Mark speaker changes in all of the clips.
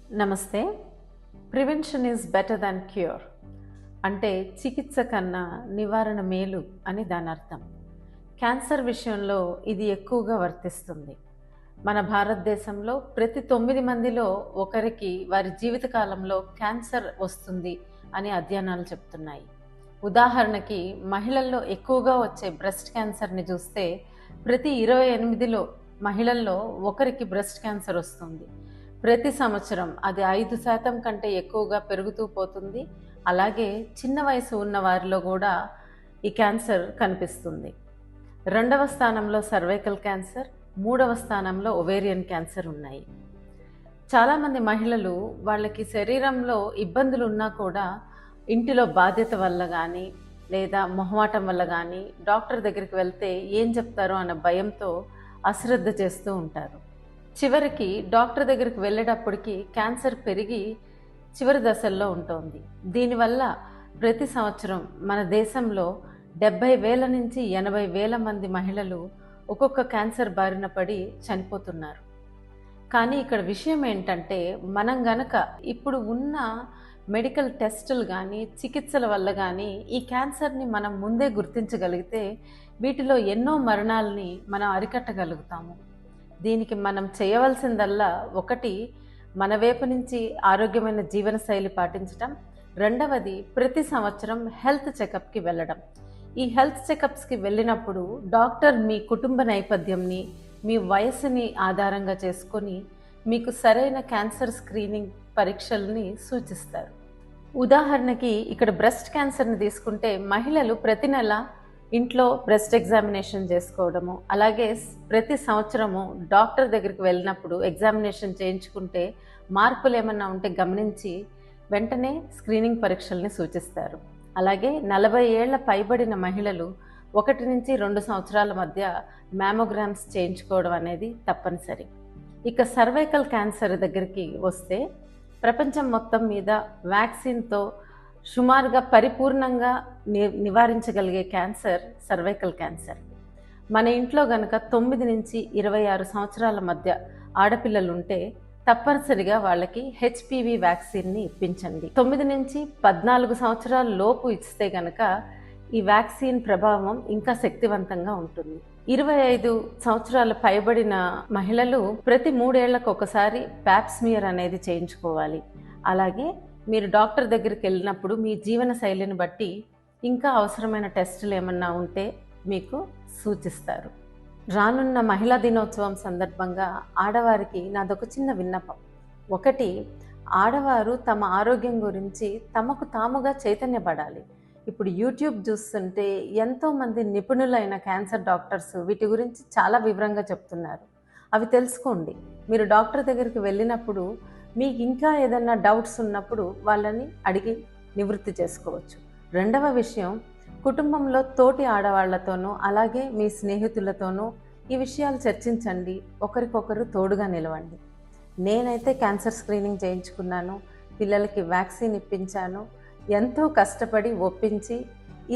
Speaker 1: నమస్తే. Prevention is better than cure. అంటే చికిత్స కన్నా నివారణ మేలు అని దాని అర్థం. క్యాన్సర్ విషయంలో ఇది ఎక్కువగా వర్తిస్తుంది. మన భారతదేశంలో ప్రతి 9 మందిలో ఒకరికి వారి జీవితకాలంలో క్యాన్సర్ వస్తుంది అని అధ్యయనాలు చెప్తున్నాయి. ఉదాహరణకి మహిళల్లో ఎక్కువగా వచ్చే బ్రెస్ట్ క్యాన్సర్ని చూస్తే ప్రతి 28లో మహిళల్లో ఒకరికి బ్రెస్ట్ క్యాన్సర్ వస్తుంది. ప్రతి సంవత్సరం అది 5% కంటే ఎక్కువగా పెరుగుతూ పోతుంది. అలాగే చిన్న వయసు ఉన్న వారిలో కూడా ఈ క్యాన్సర్ కనిపిస్తుంది. 2వ స్థానంలో సర్వైకల్ క్యాన్సర్, 3వ స్థానంలో ఒవేరియన్ క్యాన్సర్ ఉన్నాయి. చాలామంది మహిళలు వాళ్ళకి శరీరంలో ఇబ్బందులు ఉన్నా కూడా ఇంటిలో బాధ్యత వల్ల కానీ లేదా మొహమాటం వల్ల కానీ డాక్టర్ దగ్గరికి వెళ్తే ఏం చెప్తారో అన్న భయంతో అశ్రద్ధ చేస్తూ ఉంటారు. చివరికి డాక్టర్ దగ్గరికి వెళ్ళేటప్పటికి క్యాన్సర్ పెరిగి చివరి దశల్లో ఉంటుంది. దీనివల్ల ప్రతి సంవత్సరం మన దేశంలో 70,000 నుంచి 80,000 మంది మహిళలు ఒక్కొక్క క్యాన్సర్ బారిన పడి చనిపోతున్నారు. కానీ ఇక్కడ విషయం ఏంటంటే మనం గనక ఇప్పుడు ఉన్న మెడికల్ టెస్టులు కానీ చికిత్సల వల్ల కానీ ఈ క్యాన్సర్ని మనం ముందే గుర్తించగలిగితే వీటిలో ఎన్నో మరణాలని మనం అరికట్టగలుగుతాము. దీనికి మనం చేయవలసిందల్లా ఒకటి, మన వైపు నుంచి ఆరోగ్యమైన జీవనశైలి పాటించడం. రెండవది, ప్రతి సంవత్సరం హెల్త్ చెకప్కి వెళ్ళడం. ఈ హెల్త్ చెకప్స్కి వెళ్ళినప్పుడు డాక్టర్ మీ కుటుంబ నేపథ్యంని, మీ వయసుని ఆధారంగా చేసుకొని మీకు సరైన క్యాన్సర్ స్క్రీనింగ్ పరీక్షల్ని సూచిస్తారు. ఉదాహరణకి ఇక్కడ బ్రెస్ట్ క్యాన్సర్ని తీసుకుంటే మహిళలు ప్రతి నెల ఇంట్లో బ్రెస్ట్ ఎగ్జామినేషన్ చేసుకోవడము, అలాగే ప్రతి సంవత్సరము డాక్టర్ దగ్గరికి వెళ్ళినప్పుడు ఎగ్జామినేషన్ చేయించుకుంటే మార్పులు ఏమన్నా ఉంటే గమనించి వెంటనే స్క్రీనింగ్ పరీక్షల్ని సూచిస్తారు. అలాగే 40 ఏళ్ల పైబడిన మహిళలు 1 నుంచి 2 సంవత్సరాల మధ్య మ్యామోగ్రామ్స్ చేయించుకోవడం అనేది తప్పనిసరి. ఇక సర్వైకల్ క్యాన్సర్ దగ్గరికి వస్తే ప్రపంచం మొత్తం మీద వ్యాక్సిన్తో సుమారుగా పరిపూర్ణంగా నివారించగలిగే క్యాన్సర్ సర్వైకల్ క్యాన్సర్. మన ఇంట్లో గనక 9 నుంచి 26 సంవత్సరాల మధ్య ఆడపిల్లలు ఉంటే తప్పనిసరిగా వాళ్ళకి హెచ్పివి వ్యాక్సిన్ని ఇప్పించండి. 9 నుంచి 14 సంవత్సరాల లోపు ఇస్తే గనక ఈ వ్యాక్సిన్ ప్రభావం ఇంకా శక్తివంతంగా ఉంటుంది. 25 సంవత్సరాల పైబడిన మహిళలు ప్రతి 3 ఏళ్లకు ఒకసారి ప్యాప్స్మియర్ అనేది చేయించుకోవాలి. అలాగే మీరు డాక్టర్ దగ్గరికి వెళ్ళినప్పుడు మీ జీవన శైలిని బట్టి ఇంకా అవసరమైన టెస్టులు ఏమన్నా ఉంటే మీకు సూచిస్తారు. రానున్న మహిళా దినోత్సవం సందర్భంగా ఆడవారికి నాదొక చిన్న విన్నపం. ఒకటి, ఆడవారు తమ ఆరోగ్యం గురించి తమకు తాముగా చైతన్యపడాలి. ఇప్పుడు యూట్యూబ్ చూస్తుంటే ఎంతోమంది నిపుణులైన క్యాన్సర్ డాక్టర్స్ వీటి గురించి చాలా వివరంగా చెప్తున్నారు. అవి తెలుసుకోండి. మీరు డాక్టర్ దగ్గరికి వెళ్ళినప్పుడు మీకు ఇంకా ఏదైనా డౌట్స్ ఉన్నప్పుడు వాళ్ళని అడిగి నివృత్తి చేసుకోవచ్చు. రెండవ విషయం, కుటుంబంలో తోటి ఆడవాళ్లతోనూ అలాగే మీ స్నేహితులతోనూ ఈ విషయాలు చర్చించండి. ఒకరికొకరు తోడుగా నిలవండి. నేనైతే క్యాన్సర్ స్క్రీనింగ్ చేయించుకున్నాను, పిల్లలకి వ్యాక్సిన్ ఇప్పించాను. ఎంతో కష్టపడి ఒప్పించి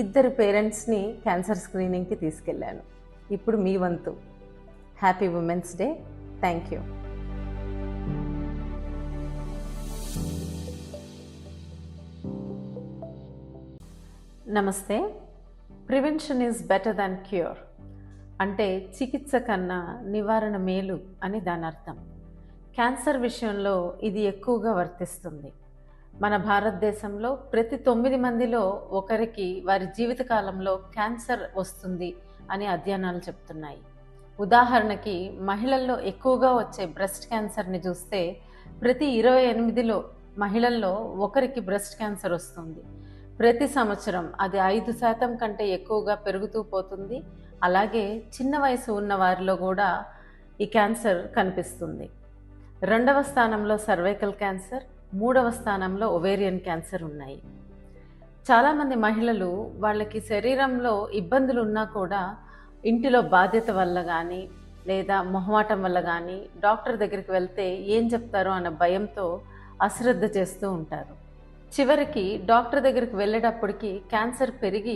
Speaker 1: 2 పేరెంట్స్ని క్యాన్సర్ స్క్రీనింగ్కి తీసుకెళ్ళాను. ఇప్పుడు మీ వంతు. Happy women's day. Thank you. నమస్తే. Prevention is better than cure. అంటే చికిత్స కన్నా నివారణ మేలు అని దాని అర్థం. క్యాన్సర్ విషయంలో ఇది ఎక్కువగా వర్తిస్తుంది. మన భారతదేశంలో ప్రతి 9 మందిలో ఒకరికి వారి జీవితకాలంలో క్యాన్సర్ వస్తుంది అని అధ్యయనాలు చెప్తున్నాయి. ఉదాహరణకి మహిళల్లో ఎక్కువగా వచ్చే బ్రెస్ట్ క్యాన్సర్ని చూస్తే ప్రతి 28లో మహిళల్లో ఒకరికి బ్రెస్ట్ క్యాన్సర్ వస్తుంది. ప్రతి సంవత్సరం అది 5% కంటే ఎక్కువగా పెరుగుతూ పోతుంది. అలాగే చిన్న వయసు ఉన్న వారిలో కూడా ఈ క్యాన్సర్ కనిపిస్తుంది. 2వ స్థానంలో సర్వైకల్ క్యాన్సర్, 3వ స్థానంలో ఒవేరియన్ క్యాన్సర్ ఉన్నాయి. చాలామంది మహిళలు వాళ్ళకి శరీరంలో ఇబ్బందులు ఉన్నా కూడా ఇంటిలో బాధ్యత వల్ల కానీ లేదా మొహమాటం వల్ల కానీ డాక్టర్ దగ్గరికి వెళ్తే ఏం చెప్తారో అన్న భయంతో అశ్రద్ధ చేస్తూ ఉంటారు. చివరికి డాక్టర్ దగ్గరికి వెళ్ళేటప్పటికి క్యాన్సర్ పెరిగి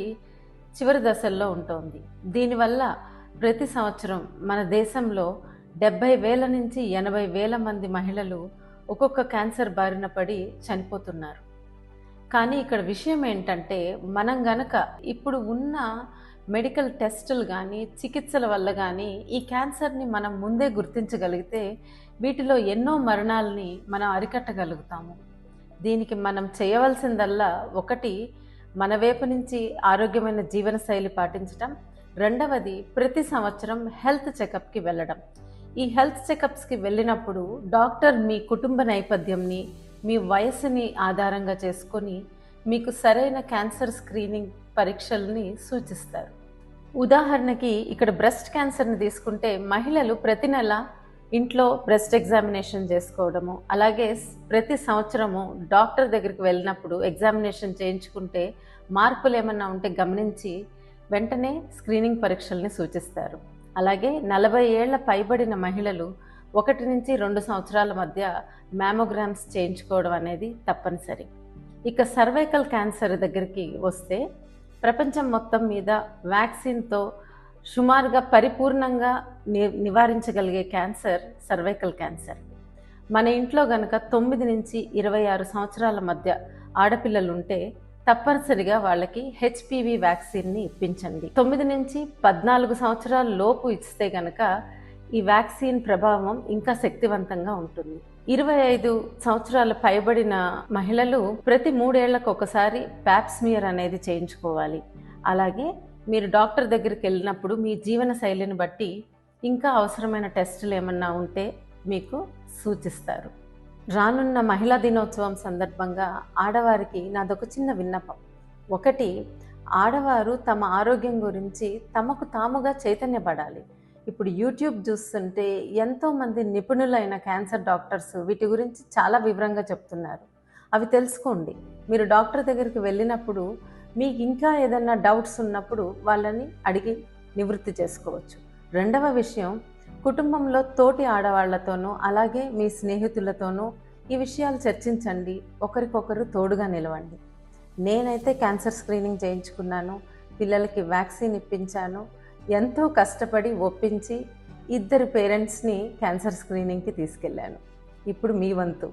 Speaker 1: చివరి దశల్లో ఉంటుంది. దీనివల్ల ప్రతి సంవత్సరం మన దేశంలో 70,000 నుంచి 80,000 మంది మహిళలు ఒక్కొక్క క్యాన్సర్ బారిన పడి చనిపోతున్నారు. కానీ ఇక్కడ విషయం ఏంటంటే, మనం గనక ఇప్పుడు ఉన్న మెడికల్ టెస్టులు కానీ చికిత్సల వల్ల కానీ ఈ క్యాన్సర్ని మనం ముందే గుర్తించగలిగితే వీటిలో ఎన్నో మరణాలని మనం అరికట్టగలుగుతాము. దీనికి మనం చేయవలసిందల్లా ఒకటి, మన వైపు నుంచి ఆరోగ్యమైన జీవనశైలి పాటించటం. రెండవది, ప్రతి సంవత్సరం హెల్త్ చెకప్కి వెళ్ళడం. ఈ హెల్త్ చెకప్స్కి వెళ్ళినప్పుడు డాక్టర్ మీ కుటుంబ నేపథ్యంని, మీ వయసుని ఆధారంగా చేసుకొని మీకు సరైన క్యాన్సర్ స్క్రీనింగ్ పరీక్షల్ని సూచిస్తారు. ఉదాహరణకి ఇక్కడ బ్రెస్ట్ క్యాన్సర్ని తీసుకుంటే మహిళలు ప్రతి నెల ఇంట్లో బ్రెస్ట్ ఎగ్జామినేషన్ చేసుకోవడము, అలాగే ప్రతి సంవత్సరము డాక్టర్ దగ్గరికి వెళ్ళినప్పుడు ఎగ్జామినేషన్ చేయించుకుంటే మార్పులు ఏమన్నా ఉంటే గమనించి వెంటనే స్క్రీనింగ్ పరీక్షల్ని సూచిస్తారు. అలాగే 40 ఏళ్ల పైబడిన మహిళలు 1 నుంచి 2 సంవత్సరాల మధ్య మ్యామోగ్రామ్స్ చేయించుకోవడం అనేది తప్పనిసరి. ఇక సర్వైకల్ క్యాన్సర్ దగ్గరికి వస్తే ప్రపంచం మొత్తం మీద వ్యాక్సిన్తో సుమారుగా పరిపూర్ణంగా నివారించగలిగే క్యాన్సర్ సర్వైకల్ క్యాన్సర్. మన ఇంట్లో గనక 9 నుంచి 26 సంవత్సరాల మధ్య ఆడపిల్లలు ఉంటే తప్పనిసరిగా వాళ్ళకి హెచ్పివి వ్యాక్సిన్ని ఇప్పించండి. 9 నుంచి 14 సంవత్సరాల లోపు ఇస్తే గనక ఈ వ్యాక్సిన్ ప్రభావం ఇంకా శక్తివంతంగా ఉంటుంది. 25 సంవత్సరాలు పైబడిన మహిళలు ప్రతి 3 ఏళ్లకు ఒకసారి ప్యాప్స్మియర్ అనేది చేయించుకోవాలి. అలాగే మీరు డాక్టర్ దగ్గరికి వెళ్ళినప్పుడు మీ జీవన శైలిని బట్టి ఇంకా అవసరమైన టెస్టులు ఏమన్నా ఉంటే మీకు సూచిస్తారు. రానున్న మహిళా దినోత్సవం సందర్భంగా ఆడవారికి నాదొక చిన్న విన్నపం. ఒకటి, ఆడవారు తమ ఆరోగ్యం గురించి తమకు తాముగా చైతన్యపడాలి. ఇప్పుడు యూట్యూబ్ చూస్తుంటే ఎంతోమంది నిపుణులైన క్యాన్సర్ డాక్టర్స్ వీటి గురించి చాలా వివరంగా చెప్తున్నారు. అవి తెలుసుకోండి. మీరు డాక్టర్ దగ్గరికి వెళ్ళినప్పుడు మీకు ఇంకా ఏదైనా డౌట్స్ ఉన్నప్పుడు వాళ్ళని అడిగి నివృత్తి చేసుకోవచ్చు. రెండవ విషయం, కుటుంబంలో తోటి ఆడవాళ్లతోనూ అలాగే మీ స్నేహితులతోనూ ఈ విషయాలు చర్చించండి. ఒకరికొకరు తోడుగా నిలవండి. నేనైతే క్యాన్సర్ స్క్రీనింగ్ చేయించుకున్నాను, పిల్లలకి వ్యాక్సిన్ ఇప్పించాను. ఎంతో కష్టపడి ఒప్పించి 2 పేరెంట్స్ని క్యాన్సర్ స్క్రీనింగ్కి తీసుకెళ్ళాను. ఇప్పుడు మీ వంతు.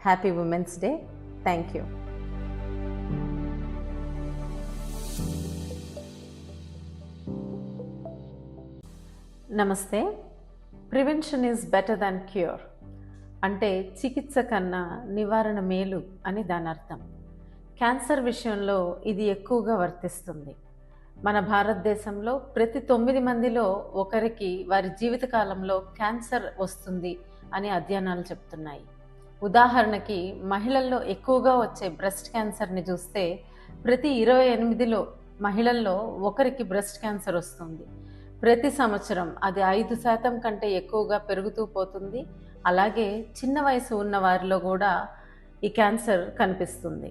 Speaker 1: Happy women's day. Thank you. నమస్తే. Prevention is better than cure అంటే చికిత్స కన్నా నివారణ మేలు అని దాని అర్థం. క్యాన్సర్ విషయంలో ఇది ఎక్కువగా వర్తిస్తుంది. మన భారతదేశంలో ప్రతి 9 మందిలో ఒకరికి వారి జీవితకాలంలో క్యాన్సర్ వస్తుంది అని అధ్యయనాలు చెప్తున్నాయి. ఉదాహరణకి మహిళల్లో ఎక్కువగా వచ్చే బ్రెస్ట్ క్యాన్సర్ని చూస్తే ప్రతి 28 మహిళల్లో ఒకరికి బ్రెస్ట్ క్యాన్సర్ వస్తుంది. ప్రతి సంవత్సరం అది 5% కంటే ఎక్కువగా పెరుగుతూ పోతుంది. అలాగే చిన్న వయసు ఉన్న వారిలో కూడా ఈ క్యాన్సర్ కనిపిస్తుంది.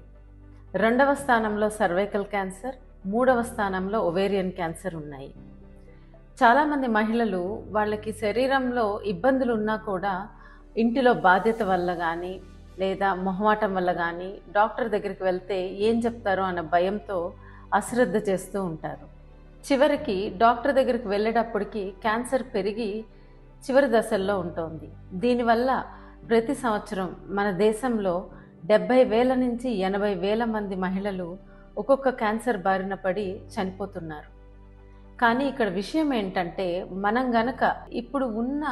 Speaker 1: 2వ స్థానంలో సర్వైకల్ క్యాన్సర్, 3వ స్థానంలో ఒవేరియన్ క్యాన్సర్ ఉన్నాయి. చాలామంది మహిళలు వాళ్ళకి శరీరంలో ఇబ్బందులు ఉన్నా కూడా ఇంటిలో బాధ్యత వల్ల కానీ లేదా మొహమాటం వల్ల కానీ డాక్టర్ దగ్గరికి వెళ్తే ఏం చెప్తారో అన్న భయంతో అశ్రద్ధ చేస్తూ ఉంటారు. చివరికి డాక్టర్ దగ్గరికి వెళ్ళేటప్పటికి క్యాన్సర్ పెరిగి చివరి దశల్లో ఉంటుంది. దీనివల్ల ప్రతి సంవత్సరం మన దేశంలో 70,000 నుంచి 80,000 మంది మహిళలు ఒక్కొక్క క్యాన్సర్ బారిన పడి చనిపోతున్నారు. కానీ ఇక్కడ విషయం ఏంటంటే, మనం గనక ఇప్పుడు ఉన్న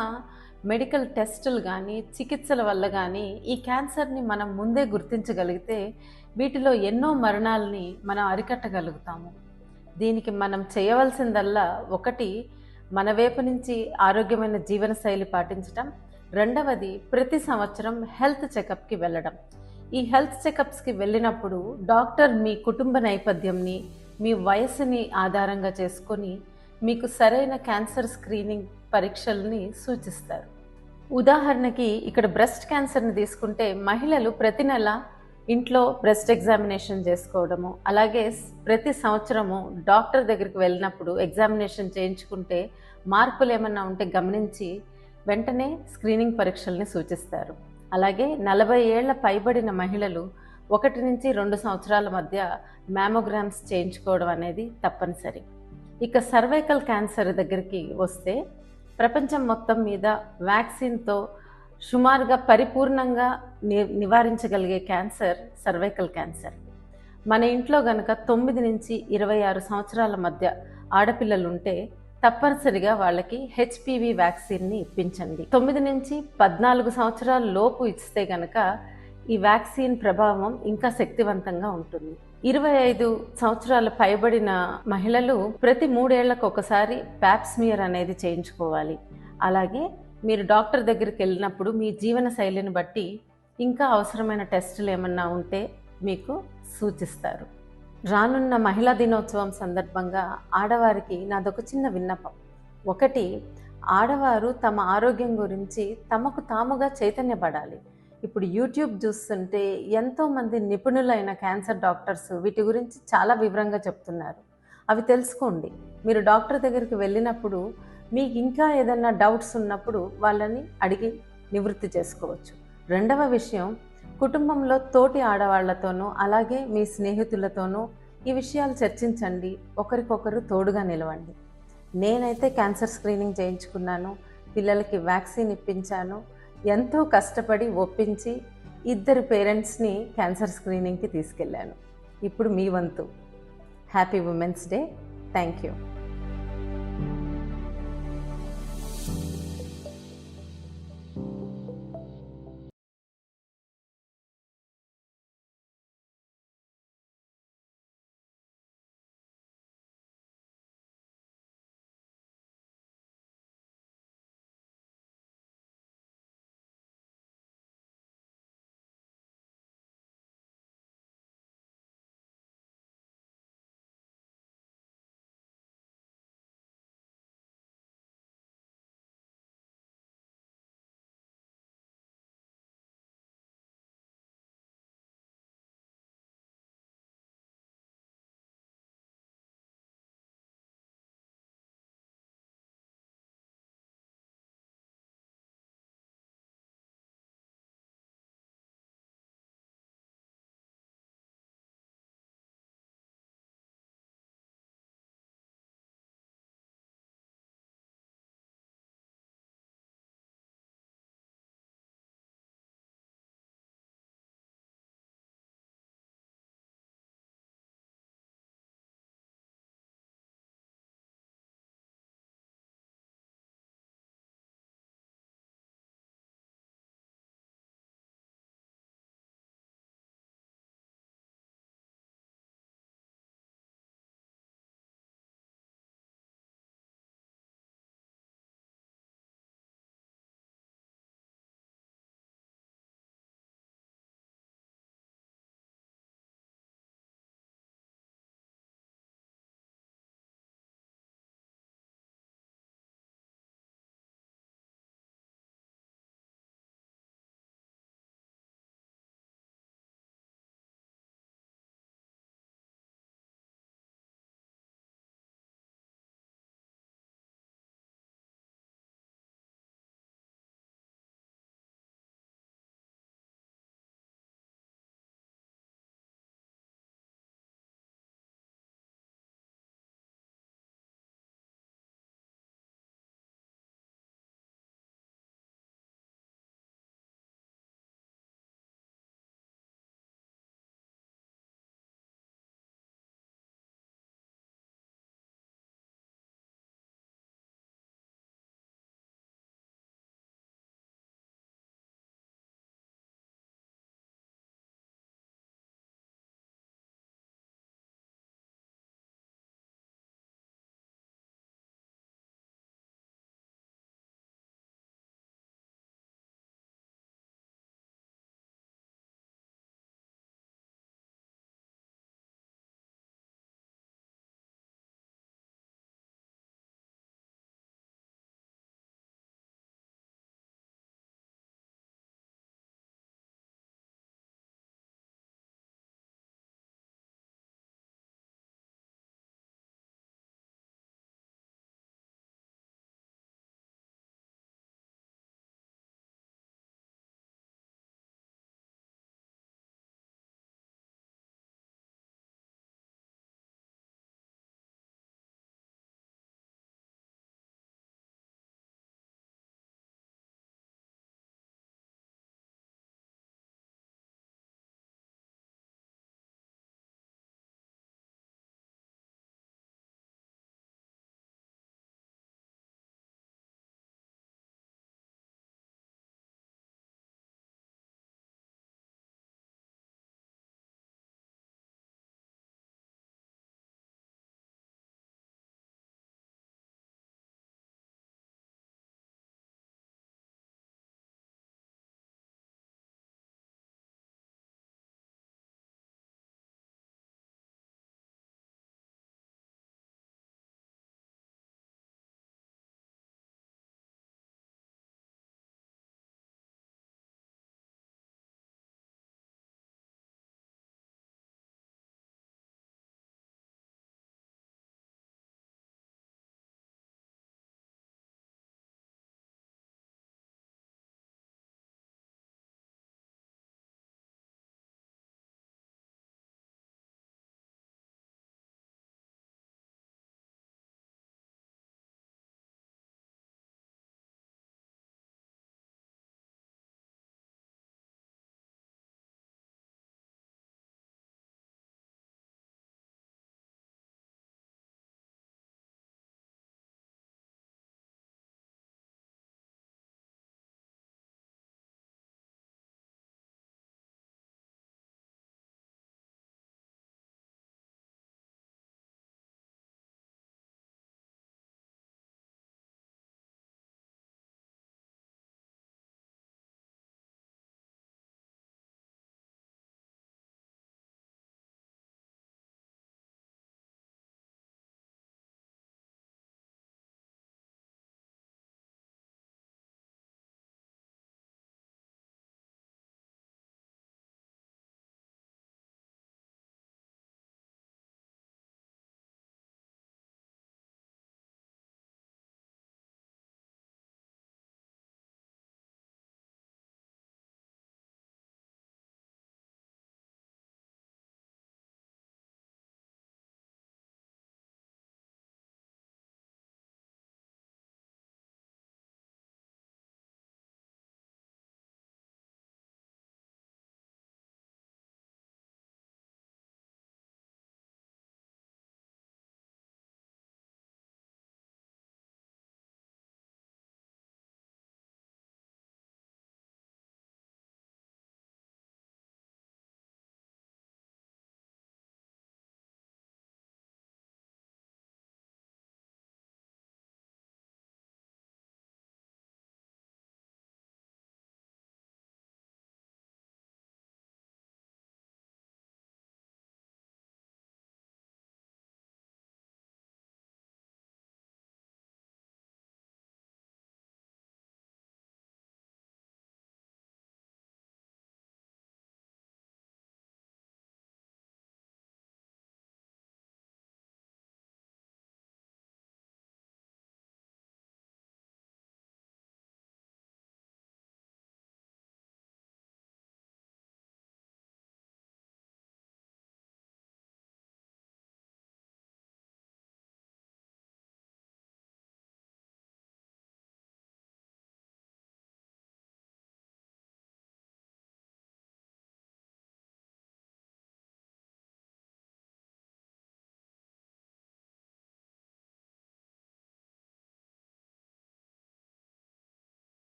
Speaker 1: మెడికల్ టెస్టులు కానీ చికిత్సల వల్ల కానీ ఈ క్యాన్సర్ని మనం ముందే గుర్తించగలిగితే వీటిలో ఎన్నో మరణాలని మనం అరికట్టగలుగుతాము. దీనికి మనం చేయవలసిందల్లా ఒకటి, మన వైపు నుంచి ఆరోగ్యమైన జీవనశైలి పాటించటం. రెండవది, ప్రతి సంవత్సరం హెల్త్ చెకప్కి వెళ్ళడం. ఈ హెల్త్ చెకప్స్కి వెళ్ళినప్పుడు డాక్టర్ మీ కుటుంబ నేపథ్యంని, మీ వయసుని ఆధారంగా చేసుకొని మీకు సరైన క్యాన్సర్ స్క్రీనింగ్ పరీక్షల్ని సూచిస్తారు. ఉదాహరణకి ఇక్కడ బ్రెస్ట్ క్యాన్సర్ని తీసుకుంటే మహిళలు ప్రతి నెల ఇంట్లో బ్రెస్ట్ ఎగ్జామినేషన్ చేసుకోవడము, అలాగే ప్రతి సంవత్సరము డాక్టర్ దగ్గరికి వెళ్ళినప్పుడు ఎగ్జామినేషన్ చేయించుకుంటే మార్పులు ఏమన్నా ఉంటే గమనించి వెంటనే స్క్రీనింగ్ పరీక్షల్ని సూచిస్తారు. అలాగే 40 ఏళ్ల పైబడిన మహిళలు 1 నుంచి 2 సంవత్సరాల మధ్య మ్యామోగ్రామ్స్ చేయించుకోవడం అనేది తప్పనిసరి. ఇక సర్వైకల్ క్యాన్సర్ దగ్గరికి వస్తే ప్రపంచం మొత్తం మీద వ్యాక్సిన్తో సుమారుగా పరిపూర్ణంగా నివారించగలిగే క్యాన్సర్ సర్వైకల్ క్యాన్సర్. మన ఇంట్లో గనక 9 నుంచి 26 సంవత్సరాల మధ్య ఆడపిల్లలు ఉంటే తప్పనిసరిగా వాళ్ళకి హెచ్పివి వ్యాక్సిన్ని ఇప్పించండి. 9 నుంచి 14 సంవత్సరాల లోపు ఇస్తే గనక ఈ వ్యాక్సిన్ ప్రభావం ఇంకా శక్తివంతంగా ఉంటుంది. 25 సంవత్సరాల పైబడిన మహిళలు ప్రతి 3 ఏళ్లకు ఒకసారి ప్యాప్స్మియర్ అనేది చేయించుకోవాలి. అలాగే మీరు డాక్టర్ దగ్గరికి వెళ్ళినప్పుడు మీ జీవన శైలిని బట్టి ఇంకా అవసరమైన టెస్టులు ఏమన్నా ఉంటే మీకు సూచిస్తారు. రానున్న మహిళా దినోత్సవం సందర్భంగా ఆడవారికి నాదొక చిన్న విన్నపం. ఒకటి, ఆడవారు తమ ఆరోగ్యం గురించి తమకు తాముగా చైతన్యపడాలి. ఇప్పుడు యూట్యూబ్ చూస్తుంటే ఎంతోమంది నిపుణులైన క్యాన్సర్ డాక్టర్స్ వీటి గురించి చాలా వివరంగా చెప్తున్నారు. అవి తెలుసుకోండి. మీరు డాక్టర్ దగ్గరికి వెళ్ళినప్పుడు మీకు ఇంకా ఏదైనా డౌట్స్ ఉన్నప్పుడు వాళ్ళని అడిగి నివృత్తి చేసుకోవచ్చు. రెండవ విషయం, కుటుంబంలో తోటి ఆడవాళ్లతోనూ అలాగే మీ స్నేహితులతోనూ ఈ విషయాలు చర్చించండి. ఒకరికొకరు తోడుగా నిలవండి. నేనైతే క్యాన్సర్ స్క్రీనింగ్ చేయించుకున్నాను, పిల్లలకి వ్యాక్సిన్ ఇప్పించాను. ఎంతో కష్టపడి ఒప్పించి 2 పేరెంట్స్ని క్యాన్సర్ స్క్రీనింగ్కి తీసుకెళ్ళాను. ఇప్పుడు మీ వంతు. Happy women's day. Thank you.